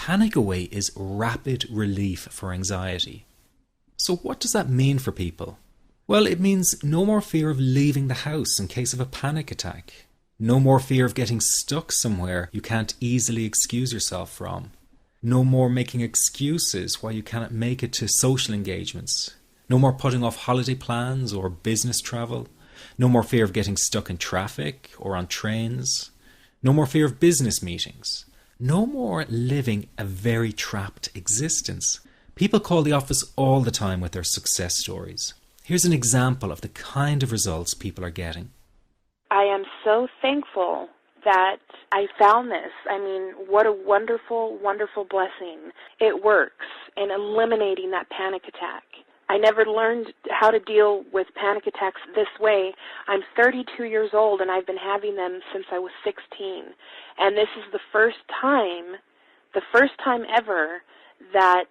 Panic Away is rapid relief for anxiety. So what does that mean for people? Well, it means no more fear of leaving the house in case of a panic attack. No more fear of getting stuck somewhere you can't easily excuse yourself from. No more making excuses why you cannot make it to social engagements. No more putting off holiday plans or business travel. No more fear of getting stuck in traffic or on trains. No more fear of business meetings. No more living a very trapped existence. People call the office all the time with their success stories. Here's an example of the kind of results people are getting. I am so thankful that I found this. I mean, what a wonderful, wonderful blessing. It works in eliminating that panic attack. I never learned how to deal with panic attacks this way. I'm 32 years old and I've been having them since I was 16. And this is the first time ever that,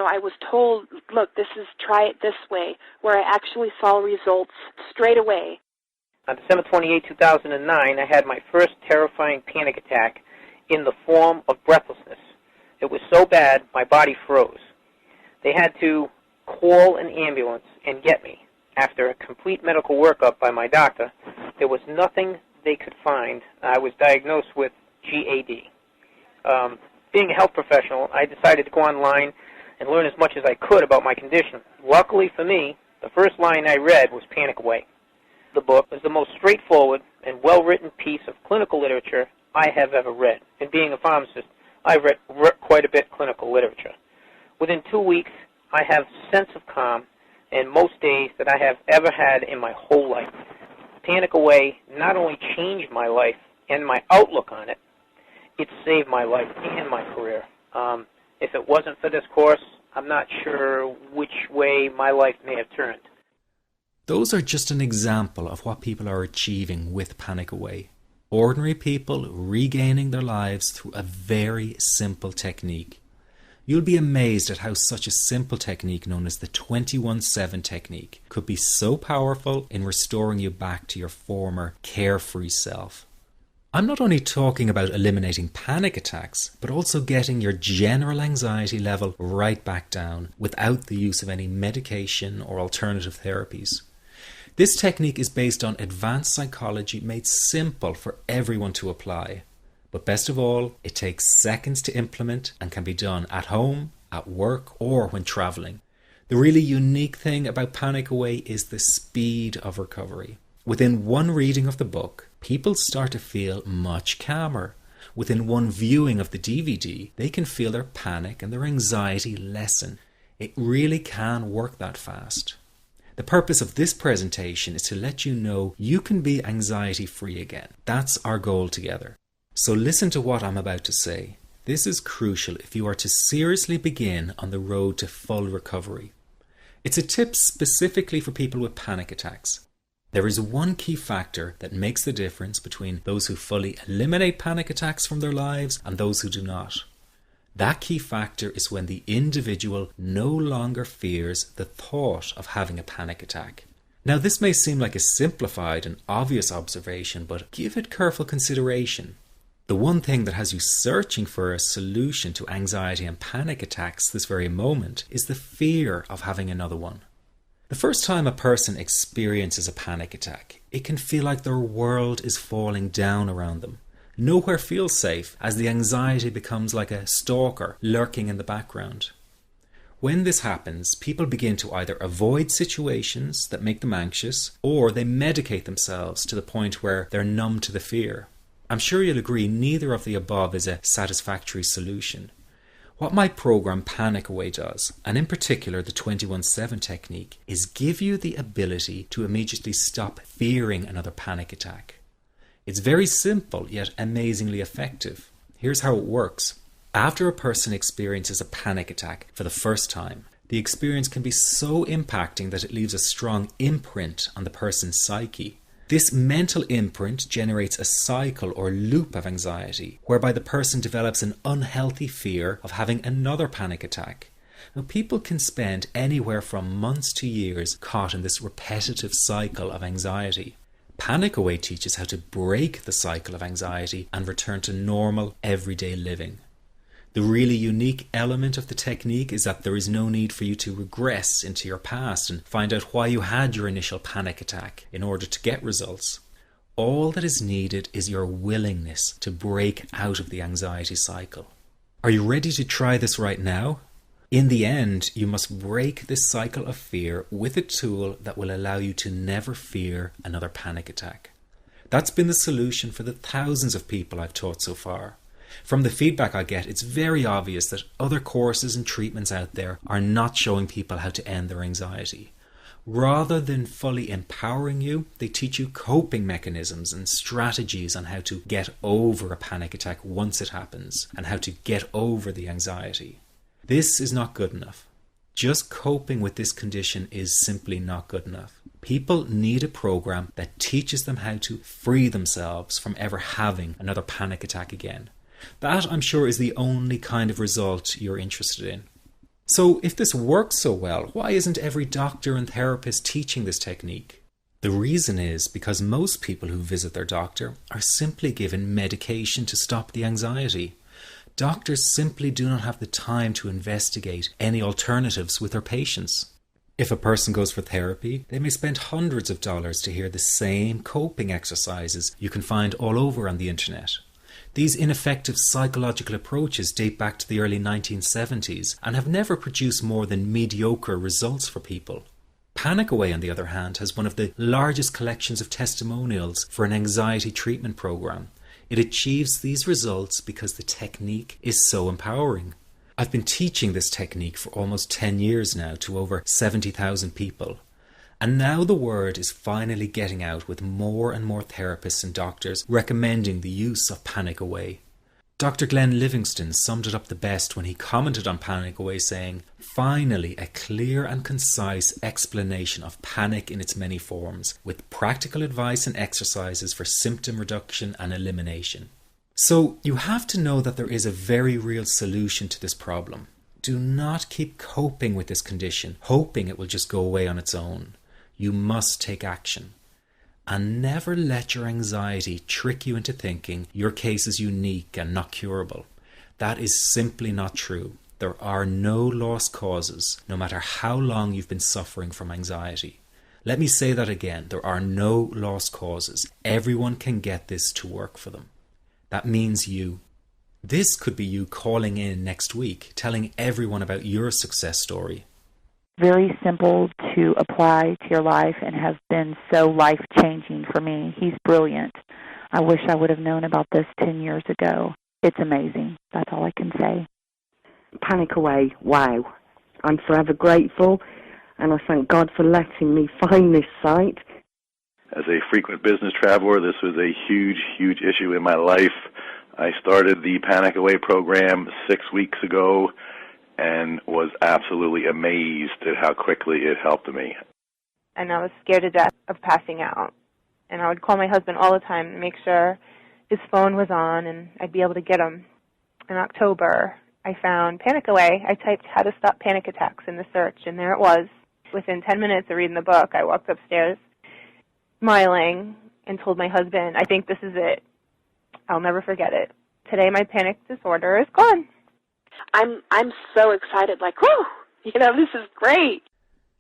I was told, look, try it this way, where I actually saw results straight away. On December 28, 2009, I had my first terrifying panic attack in the form of breathlessness. It was so bad, my body froze. They had to call an ambulance and get me. After a complete medical workup by my doctor, there was nothing they could find. I was diagnosed with GAD. Being a health professional, I decided to go online and learn as much as I could about my condition. Luckily for me, the first line I read was Panic Away. The book is the most straightforward and well-written piece of clinical literature I have ever read. And being a pharmacist, I've read quite a bit of clinical literature. Within 2 weeks, I have a sense of calm in most days that I have ever had in my whole life. Panic Away not only changed my life and my outlook on it, it saved my life and my career. If it wasn't for this course, I'm not sure which way my life may have turned. Those are just an example of what people are achieving with Panic Away. Ordinary people regaining their lives through a very simple technique. You'll be amazed at how such a simple technique known as the 21-7 technique could be so powerful in restoring you back to your former carefree self. I'm not only talking about eliminating panic attacks, but also getting your general anxiety level right back down without the use of any medication or alternative therapies. This technique is based on advanced psychology made simple for everyone to apply. But best of all, it takes seconds to implement and can be done at home, at work, or when traveling. The really unique thing about Panic Away is the speed of recovery. Within one reading of the book, people start to feel much calmer. Within one viewing of the DVD, they can feel their panic and their anxiety lessen. It really can work that fast. The purpose of this presentation is to let you know you can be anxiety-free again. That's our goal together. So listen to what I'm about to say. This is crucial if you are to seriously begin on the road to full recovery. It's a tip specifically for people with panic attacks. There is one key factor that makes the difference between those who fully eliminate panic attacks from their lives and those who do not. That key factor is when the individual no longer fears the thought of having a panic attack. Now, this may seem like a simplified and obvious observation, but give it careful consideration. The one thing that has you searching for a solution to anxiety and panic attacks this very moment is the fear of having another one. The first time a person experiences a panic attack, it can feel like their world is falling down around them. Nowhere feels safe as the anxiety becomes like a stalker lurking in the background. When this happens, people begin to either avoid situations that make them anxious, or they medicate themselves to the point where they're numb to the fear. I'm sure you'll agree neither of the above is a satisfactory solution. What my program Panic Away does, and in particular the 21-7 technique, is give you the ability to immediately stop fearing another panic attack. It's very simple yet amazingly effective. Here's how it works. After a person experiences a panic attack for the first time, the experience can be so impacting that it leaves a strong imprint on the person's psyche. This mental imprint generates a cycle or loop of anxiety, whereby the person develops an unhealthy fear of having another panic attack. Now, people can spend anywhere from months to years caught in this repetitive cycle of anxiety. Panic Away teaches how to break the cycle of anxiety and return to normal, everyday living. The really unique element of the technique is that there is no need for you to regress into your past and find out why you had your initial panic attack in order to get results. All that is needed is your willingness to break out of the anxiety cycle. Are you ready to try this right now? In the end, you must break this cycle of fear with a tool that will allow you to never fear another panic attack. That's been the solution for the thousands of people I've taught so far. From the feedback I get, it's very obvious that other courses and treatments out there are not showing people how to end their anxiety. Rather than fully empowering you, they teach you coping mechanisms and strategies on how to get over a panic attack once it happens and how to get over the anxiety. This is not good enough. Just coping with this condition is simply not good enough. People need a program that teaches them how to free themselves from ever having another panic attack again. That, I'm sure, is the only kind of result you're interested in. So if this works so well, why isn't every doctor and therapist teaching this technique? The reason is because most people who visit their doctor are simply given medication to stop the anxiety. Doctors simply do not have the time to investigate any alternatives with their patients. If a person goes for therapy, they may spend hundreds of dollars to hear the same coping exercises you can find all over on the internet. These ineffective psychological approaches date back to the early 1970s and have never produced more than mediocre results for people. Panic Away, on the other hand, has one of the largest collections of testimonials for an anxiety treatment program. It achieves these results because the technique is so empowering. I've been teaching this technique for almost 10 years now to over 70,000 people. And now the word is finally getting out with more and more therapists and doctors recommending the use of Panic Away. Dr. Glenn Livingston summed it up the best when he commented on Panic Away, saying, "Finally, a clear and concise explanation of panic in its many forms, with practical advice and exercises for symptom reduction and elimination." So you have to know that there is a very real solution to this problem. Do not keep coping with this condition, hoping it will just go away on its own. You must take action. And never let your anxiety trick you into thinking your case is unique and not curable. That is simply not true. There are no lost causes, no matter how long you've been suffering from anxiety. Let me say that again. There are no lost causes. Everyone can get this to work for them. That means you. This could be you calling in next week, telling everyone about your success story. Very simple to apply to your life and has been so life-changing for me. He's brilliant. I wish I would have known about this 10 years ago. It's amazing. That's all I can say. Panic Away, wow. I'm forever grateful, and I thank God for letting me find this site. As a frequent business traveler, this was a huge, huge issue in my life. I started the Panic Away program 6 weeks ago and was absolutely amazed at how quickly it helped me. And I was scared to death of passing out. And I would call my husband all the time to make sure his phone was on and I'd be able to get him. In October, I found Panic Away. I typed "how to stop panic attacks" in the search, and there it was. Within 10 minutes of reading the book, I walked upstairs smiling and told my husband, "I think this is it. I'll never forget it. Today my panic disorder is gone." I'm so excited, like, whoo, this is great.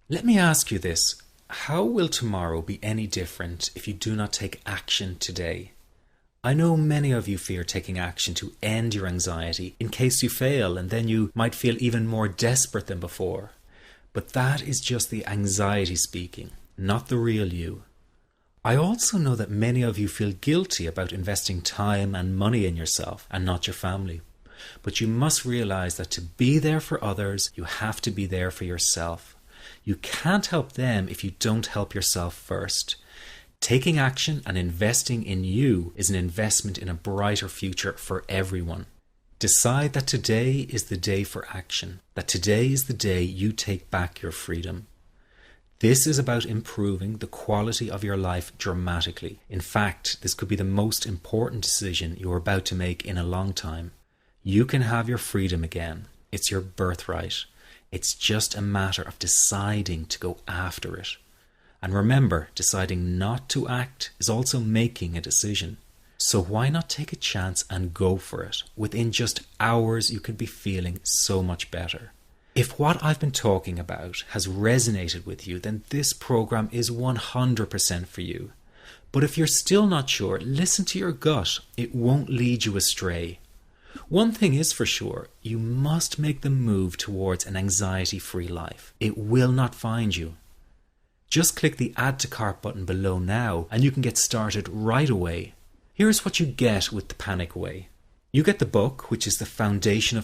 Let me ask you this. How will tomorrow be any different if you do not take action today? I know many of you fear taking action to end your anxiety in case you fail, and then you might feel even more desperate than before. But that is just the anxiety speaking, not the real you. I also know that many of you feel guilty about investing time and money in yourself and not your family. But you must realize that to be there for others, you have to be there for yourself. You can't help them if you don't help yourself first. Taking action and investing in you is an investment in a brighter future for everyone. Decide that today is the day for action, that today is the day you take back your freedom. This is about improving the quality of your life dramatically. In fact, this could be the most important decision you're about to make in a long time. You can have your freedom again. It's your birthright. It's just a matter of deciding to go after it. And remember, deciding not to act is also making a decision. So why not take a chance and go for it? Within just hours, you could be feeling so much better. If what I've been talking about has resonated with you, then this program is 100% for you. But if you're still not sure, listen to your gut. It won't lead you astray. One thing is for sure, you must make the move towards an anxiety-free life. It will not find you. Just click the Add to Cart button below now and you can get started right away. Here's what you get with the Panic Away. You get the book, which is the foundation of